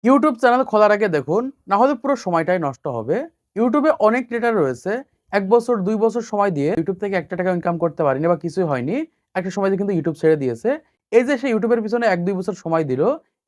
YouTube channel খোলার আগে দেখুন, না হলে পুরো সময়টাই নষ্ট হবে। ইউটিউবে অনেক ক্রিয়েটর রয়েছে ১ বছর ২ বছর সময় দিয়ে ইউটিউব থেকে ৳১ ইনকাম করতে পারেনি বা কিছুই হয়নি। একটা সময় দিয়ে কিন্তু ইউটিউব ছেড়ে দিয়েছে। এই যে সে ইউটিউবের পিছনে ১-২ বছর সময় দিল,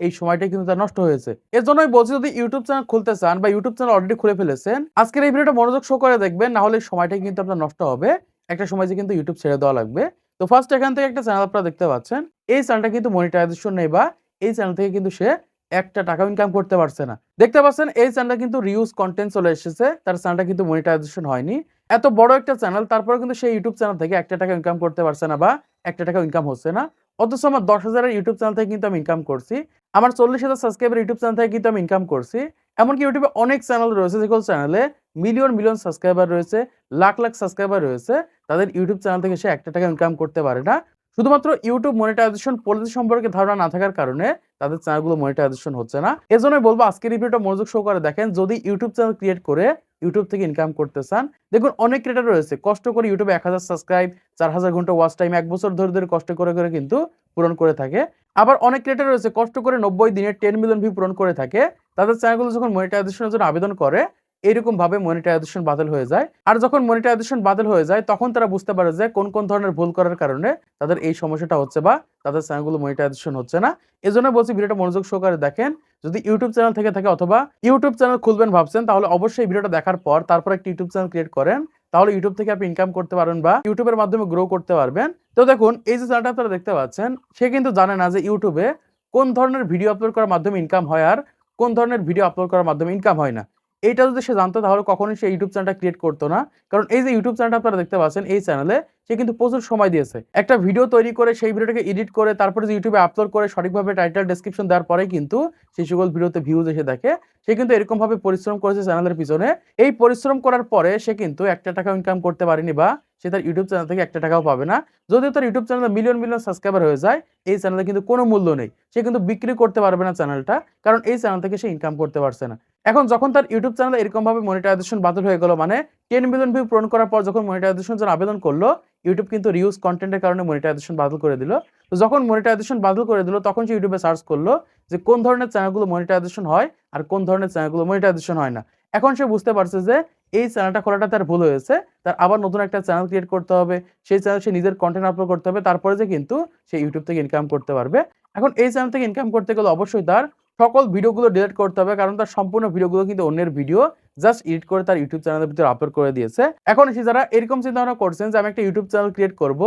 এই সময়টাই কিন্তু তার নষ্ট হয়েছে। এর জন্যই বলছি যদি ইউটিউব চ্যানেল খুলতে চান বা ইউটিউব চ্যানেল অলরেডি খুলে ফেলেছেন, আজকের এই ভিডিওটা মনোযোগ সহকারে দেখবেন, না হলে এই সময়টাই কিন্তু আপনার নষ্ট হবে। একটা সময় যে কিন্তু ইউটিউব ছেড়ে দেওয়া লাগবে। তো ফার্স্ট এখান থেকে একটা চ্যানেল আপনারা দেখতে পাচ্ছেন। এই চ্যানেলটা কিন্তু মনিটাইজেশন নেই বা এই চ্যানেল থেকে কিন্তু সে ৳১ ইনকাম করতে পারছে না। দেখতে পাচ্ছেন এই চ্যানেলটা কিন্তু রিউজ কনটেন্ট চলে এসেছে। তার চ্যানেলটা কিন্তু মনিটাইজেশন হয়নি। এত বড় একটা চ্যানেল তারপরেও কিন্তু সেই ইউটিউব চ্যানেল থেকে ৳১ ইনকাম করতে পারছে না বা ৳১ ইনকাম হচ্ছে না। অথচ আমার ১০,০০০ এর ইউটিউব চ্যানেল থেকে কিন্তু আমি ইনকাম করছি। আমার ৪০,০০০ সাবস্ক্রাইবার ইউটিউব চ্যানেল থেকে কিন্তু আমি ইনকাম করছি। এমনকি ইউটিউবে অনেক চ্যানেল রয়েছে যেগুলো চ্যানেলে মিলিয়ন, মিলিয়ন সাবস্ক্রাইবার রয়েছে, লাখ, লাখ সাবস্ক্রাইবার রয়েছে। তাদের ইউটিউব চ্যানেল থেকে সে ৳১ ইনকাম করতে পারে না। শুধুমাত্র ইউটিউব মনিটাইজেশন পলিসি সম্পর্কে ধারণা না থাকার কারণে তাদের চ্যানেলগুলো মনিটাইজেশন হচ্ছে না। এজন্যই বলব আজকের এই ভিডিওটা মনোযোগ সহকারে দেখেন। যদি ইউটিউব চ্যানেল ক্রিয়েট করে ইউটিউব থেকে ইনকাম করতে চান, দেখুন অনেক ক্রিয়েটর রয়েছে কষ্ট করে ইউটিউবে ১,০০০ সাবস্ক্রাইব, ৪,০০০ ঘন্টা ওয়াচ টাইম ১ বছর ধরে কষ্ট করে কিন্তু পূরণ করে থাকে। আবার অনেক ক্রিয়েটর রয়েছে কষ্ট করে ৯০ দিনে ১০ মিলিয়ন ভিউ পূরণ করে থাকে। তাদের চ্যানেলগুলো যখন মনিটাইজেশনের জন্য আবেদন করে, এইরকম ভাবে মনিটাইজেশন বাতিল হয়ে যায়। আর যখন মনিটাইজেশন বাতিল হয়ে যায় তখন তারা বুঝতে পারে যে কোন ধরনের ভুল করার কারণে তাদের এই সমস্যাটা হচ্ছে বা তাদের চ্যানেলগুলো মনিটাইজেশন হচ্ছে না। এজন্য বলছি ভিডিওটা মনোযোগ সহকারে দেখেন। যদি ইউটিউব চ্যানেল থেকে থাকে অথবা ইউটিউব চ্যানেল খুলবেন ভাবছেন তাহলে অবশ্যই ভিডিওটা দেখার পর তারপর একটা ইউটিউব চ্যানেল ক্রিয়েট করেন। তাহলে ইউটিউব থেকে আপনি ইনকাম করতে পারবেন বা ইউটিউবের মাধ্যমে গ্রো করতে পারবেন। তো দেখুন এই যে চ্যানেলটা আপনারা দেখতে পাচ্ছেন, সে কিন্তু জানে না যে ইউটিউবে কোন ধরনের ভিডিও আপলোড করার মাধ্যমে ইনকাম হয় আর কোন ধরনের ভিডিও আপলোড করার মাধ্যমে ইনকাম হয় না। এইটা যদি সে জানতো তাহলে কখনোই সে ইউটিউব চ্যানেলটা ক্রিয়েট করতো না। কারণ এই যে ইউটিউব চ্যানেলটা আপনারা দেখতে পাচ্ছেন এই চ্যানেলে সে কিন্তু প্রচুর সময় দিয়েছে। একটা ভিডিও তৈরি করে সেই ভিডিওটাকে এডিট করে তারপরে যে ইউটিউবে আপলোড করে সঠিকভাবে টাইটেল ডেসক্রিপশন দেওয়ার পরেই কিন্তু সেই সকল ভিডিওতে ভিউজ এসে দেখে। সে কিন্তু এরকমভাবে পরিশ্রম করেছে চ্যানেলের পিছনে। এই পরিশ্রম করার পরে সে কিন্তু ৳১ ইনকাম করতে পারেনি বা সে তার ইউটিউব চ্যানেল থেকে ৳১ পাবে না। যদিও তার ইউটিউব চ্যানেলে মিলিয়ন, মিলিয়ন সাবস্ক্রাইবার হয়ে যায়, এই চ্যানেলে কিন্তু কোনো মূল্য নেই। সে কিন্তু বিক্রি করতে পারবে না চ্যানেলটা। কারণ এই চ্যানেল থেকে সে ইনকাম করতে পারছে না। এখন যখন তার ইউটিউব চ্যানেলে এরকমভাবে মনিটাইজেশন বাতিল হয়ে গেল মানে ১০ মিলিয়ন ভিউ পূরণ করার পর যখন মনিটাইজেশনের জন্য আবেদন করল, ইউটিউব কিন্তু রিউজ কনটেন্ট এর কারণে মনিটাইজেশন বাতিল করে দিল। তো যখন মনিটাইজেশন বাতিল করে দিল তখন সে ইউটিউবে সার্চ করল যে কোন ধরনের চ্যানেলগুলো মনিটাইজেশন হয় আর কোন ধরনের চ্যানেলগুলো মনিটাইজেশন হয় না। এখন সে বুঝতে পারছে যে এই চ্যানেলটা খোলাটা তার ভুল হয়েছে। তার আবার নতুন একটা চ্যানেল ক্রিয়েট করতে হবে। সেই চ্যানেলে সে নিজের কনটেন্ট আপলোড করতে হবে। তারপরে যে কিন্তু সে ইউটিউব থেকে ইনকাম করতে পারবে। এখন এই চ্যানেল থেকে ইনকাম করতে গেলে অবশ্যই তার সকল ভিডিওগুলো ডিলিট করতে হবে। কারণ তার সম্পূর্ণ ভিডিওগুলো কিন্তু অন্যের ভিডিও জাস্ট এডিট করে তার ইউটিউব চ্যানেলের ভিতরে আপলোড করে দিয়েছে। এখন এসে যারা এরকম চিন্তাভাবনা করছেন যে আমি একটা ইউটিউব চ্যানেল ক্রিয়েট করব,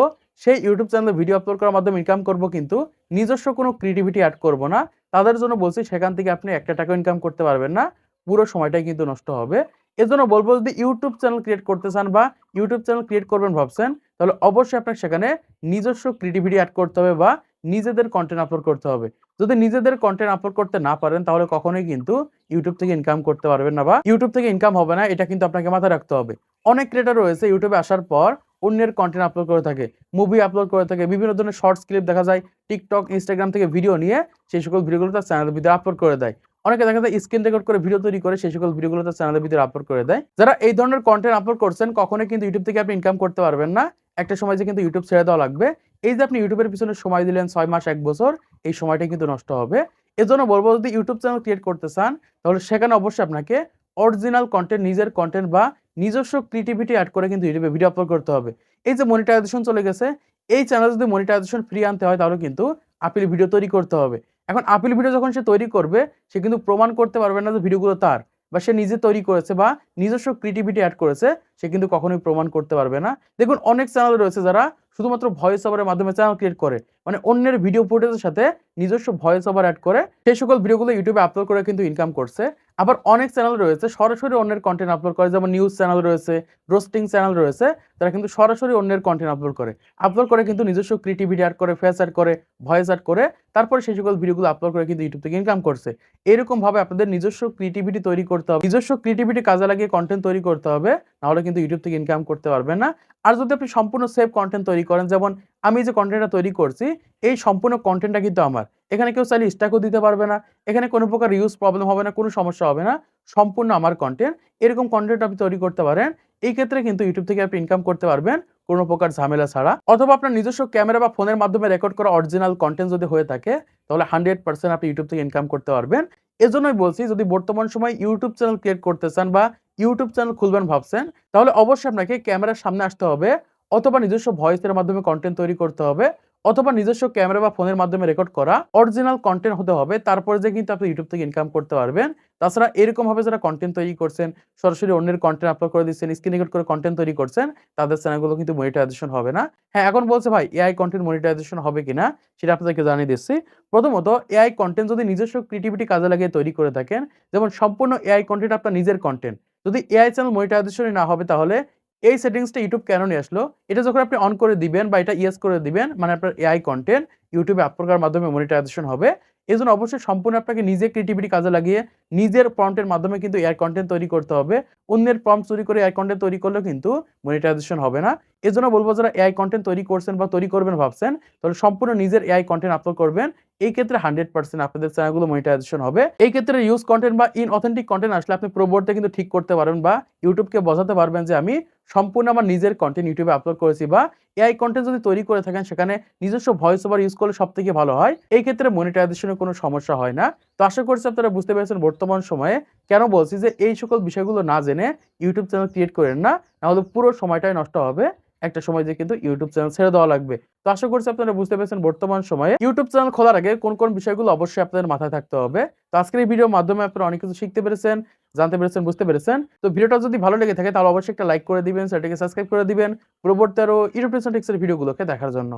সেই ইউটিউব চ্যানেলে ভিডিও আপলোড করার মাধ্যমে ইনকাম করব কিন্তু নিজস্ব কোনো ক্রিয়েটিভিটি এড করব না। তাদের জন্য বলছি সেখান থেকে আপনি ৳১ ইনকাম করতে পারবেন না। পুরো সময়টাই কিন্তু নষ্ট হবে। এজন্য বলব যদি ইউটিউব চ্যানেল ক্রিয়েট করতে চান বা ইউটিউব চ্যানেল ক্রিয়েট করবেন ভাবছেন, তাহলে অবশ্যই আপনার সেখানে নিজস্ব ক্রিয়েটিভিটি এড করতে হবে বা নিজেদের কনটেন্ট আপলোড করতে হবে। যদি নিজেদের কনটেন্ট আপলোড করতে না পারেন তাহলে কখনোই কিন্তু ইউটিউব থেকে ইনকাম করতে পারবেন না বা ইউটিউব থেকে ইনকাম হবে না, এটা কিন্তু আপনাকে মাথায় রাখতে হবে। অনেক ক্রিয়েটর রয়েছে ইউটিউবে আসার পর অন্যের কনটেন্ট আপলোড করে থাকে, মুভি আপলোড করে থাকে, বিভিন্ন ধরনের শর্টস ক্লিপ দেখা যায় TikTok, Instagram থেকে ভিডিও নিয়ে সেই সকল ভিডিওগুলো তার চ্যানেলের ভিতরে আপলোড করে দেয়। অনেকে দেখা যায় স্ক্রিন রেকর্ড করে ভিডিও তৈরি করে সেই সকল ভিডিওগুলো তার চ্যানেলের ভিতরে আপলোড করে দেয়। যারা এই ধরনের কনটেন্ট আপলোড করছেন কখনোই কিন্তু ইউটিউব থেকে আপনি ইনকাম করতে পারবেন না। একটা সময় যে কিন্তু ইউটিউব ছেড়ে দেওয়া লাগবে। এই যে আপনি ইউটিউবের পিছনে সময় দিলেন ৬ মাস ১ বছর, এই সময়টা কিন্তু নষ্ট হবে। এজন্য বলব যদি ইউটিউব চ্যানেল ক্রিয়েট করতে চান তাহলে সেখানে অবশ্যই আপনাকে অরিজিনাল কনটেন্ট, নিজের কনটেন্ট বা নিজস্ব ক্রিয়েটিভিটি এড করে কিন্তু ইউটিউবে ভিডিও আপলোড করতে হবে। এই যে মনিটাইজেশন চলে গেছে, এই চ্যানেলে যদি মনিটাইজেশন ফ্রি আনতে হয় তাহলে কিন্তু আপিল ভিডিও তৈরি করতে হবে। এখন আপিল ভিডিও যখন সে তৈরি করবে সে কিন্তু প্রমাণ করতে পারবে না যে ভিডিওগুলো তার বা সে নিজে তৈরি করেছে বা নিজস্ব ক্রিয়েটিভিটি এড করেছে, সে কিন্তু কখনোই প্রমাণ করতে পারবে না। দেখুন অনেক চ্যানেল রয়েছে যারা শুধুমাত্র ভয়েস ওভারের মাধ্যমে চ্যানেল ক্রিয়েট করে। মানে অন্যের ভিডিও ফুটেজের সাথে নিজস্ব ভয়েস ওভার এড করে সেই সকল ভিডিওগুলো ইউটিউবে আপলোড করে কিন্তু ইনকাম করছে। আবার অনেক চ্যানেল রয়েছে সরাসরি অন্যের কনটেন্ট আপলোড করে, যেমন নিউজ চ্যানেল রয়েছে, রোস্টিং চ্যানেল রয়েছে। তারা কিন্তু সরাসরি অন্যের কনটেন্ট আপলোড করে। আপলোড করে কিন্তু নিজস্ব ক্রিয়েটিভিটি এড করে, ফেস এড করে, ভয়েস এড করে তারপরে সেই সকল ভিডিওগুলো আপলোড করে কিন্তু ইউটিউব থেকে ইনকাম করছে। এরকমভাবে আপনাদের নিজস্ব ক্রিয়েটিভিটি তৈরি করতে হবে। নিজস্ব ক্রিয়েটিভিটি কাজে লাগিয়ে কনটেন্ট তৈরি করতে হবে। নাহলে কিন্তু ইউটিউব থেকে ইনকাম করতে পারবেন না। আর যদি আপনি সম্পূর্ণ সেফ কনটেন্ট তৈরি করেন, যেমন আমি যে কনটেন্টটা তৈরি করছি, এই সম্পূর্ণ কনটেন্টটা কিন্তু আমার। এখানে কেউ চাইলে স্ট্যাকও দিতে পারবে না। এখানে কোনো প্রকার রিউজ প্রবলেম হবে না, কোনো সমস্যা হবে না। সম্পূর্ণ আমার কনটেন্ট। এরকম কনটেন্ট আপনি তৈরি করতে পারেন। এই ক্ষেত্রে কিন্তু ইউটিউব থেকে আপনি ইনকাম করতে পারবেন কোনো প্রকার ঝামেলা ছাড়া। অথবা আপনার নিজস্ব ক্যামেরা বা ফোনের মাধ্যমে রেকর্ড করা অরিজিনাল কনটেন্ট যদি হয়ে থাকে তাহলে 100% আপনি ইউটিউব থেকে ইনকাম করতে পারবেন। এজন্যই বলছি যদি বর্তমান সময়ে YouTube চ্যানেল ক্রিয়েট করতে চান বা YouTube চ্যানেল খুলবেন ভাবছেন, তাহলে অবশ্যই আপনাকে ক্যামেরার সামনে আসতে হবে অথবা নিজস্ব ভয়েসের মাধ্যমে কনটেন্ট তৈরি করতে হবে অথবা নিজস্ব ক্যামেরা বা ফোনের মাধ্যমে রেকর্ড করা অরিজিনাল কনটেন্ট হতে হবে। তারপরে যেয়ে কিন্তু আপনি YouTube থেকে ইনকাম করতে পারবেন। তাছাড়া এরকমভাবে যারা কনটেন্ট তৈরি করছেন, সরাসরি অন্যের কনটেন্ট আপলোড করে দিচ্ছেন, স্ক্রিন রেকর্ড করে কনটেন্ট তৈরি করছেন, তাদের চ্যানেলগুলো কিন্তু মনিটাইজেশন হবে না। হ্যাঁ, এখন বলছে ভাই এআই কনটেন্ট মনিটাইজেশন হবে কিনা সেটা আপনাদেরকে জানিয়ে দিচ্ছি। প্রথমত এআই কনটেন্ট যদি নিজস্ব ক্রিয়েটিভিটি কাজে লাগিয়ে তৈরি করে থাকেন, যেমন সম্পূর্ণ এআই কনটেন্ট আপনার নিজের কনটেন্ট। যদি এআই চ্যানেল মনিটাইজেশনই না হবে তাহলে এই সেটিংসটা YouTube কেন নিয়ে আসলো? এটা যখন আপনি অন করে দিবেন বা এটা ইয়েস করে দিবেন মানে আপনার এআই কনটেন্ট YouTube এ আপলোড করার মাধ্যমে মনিটাইজেশন হবে। এজন্য অবশ্যই সম্পূর্ণ আপনাকে নিজের ক্রিয়েটিভিটি কাজে লাগিয়ে নিজের প্রম্পট এর মাধ্যমে কিন্তু এআই কনটেন্ট তৈরি করতে হবে। অন্যের প্রম্পট চুরি করে এআই কনটেন্ট তৈরি করলেও কিন্তু মনিটাইজেশন হবে না। এজন্য বলব যারা এআই কনটেন্ট তৈরি করছেন বা তৈরি করবেন ভাবছেন, তাহলে সম্পূর্ণ নিজের এআই কনটেন্ট আপলোড করবেন। এই ক্ষেত্রে 100% আপনাদের চ্যানেলগুলো মনিটাইজেশন হবে। এই ক্ষেত্রে ইউজ কনটেন্ট বা ইনঅথেন্টিক কনটেন্ট আসলে আপনি পরবর্তীতে কিন্তু ঠিক করতে পারবেন বা YouTube কে বোঝাতে পারবেন যে আমি সম্পূর্ণ আমার নিজের কনটেন্ট YouTube এ আপলোড করেছি বা এআই কনটেন্ট যদি তৈরি করে থাকেন সেখানে নিজস্ব ভয়েস ওভার ইউজ করলে সবথেকে ভালো হয়। এই ক্ষেত্রে মনিটাইজেশন এর কোনো সমস্যা হয় না। তো আশা করছি আপনারা বুঝতে পেরেছেন বর্তমান সময়ে কেন বলছি যে এই সকল বিষয়গুলো না জেনে YouTube চ্যানেল ক্রিয়েট করেন না। নাহলে পুরো সময়টাই নষ্ট হবে। একটা সময় যেয়ে কিন্তু YouTube চ্যানেল ছেড়ে দেওয়া লাগবে। তো আশা করছি আপনারা বুঝতে পেরেছেন বর্তমান সময়ে YouTube চ্যানেল খোলার আগে কোন বিষয়গুলো অবশ্যই আপনাদের মাথায় থাকতে হবে। তো আজকের এই ভিডিওর মাধ্যমে আপনারা অনেক কিছু শিখতে পেরেছেন, জানতে পেরেছেন, বুঝতে পেরেছেন। তো ভিডিওটা যদি ভালো লেগে থাকে তাহলে অবশ্যই একটা লাইক করে দিবেন, চ্যানেলটিকে সাবস্ক্রাইব করে দিবেন। পরবর্তী আরো ইউটিউব টিপস এর ভিডিওগুলোকে দেখার জন্য।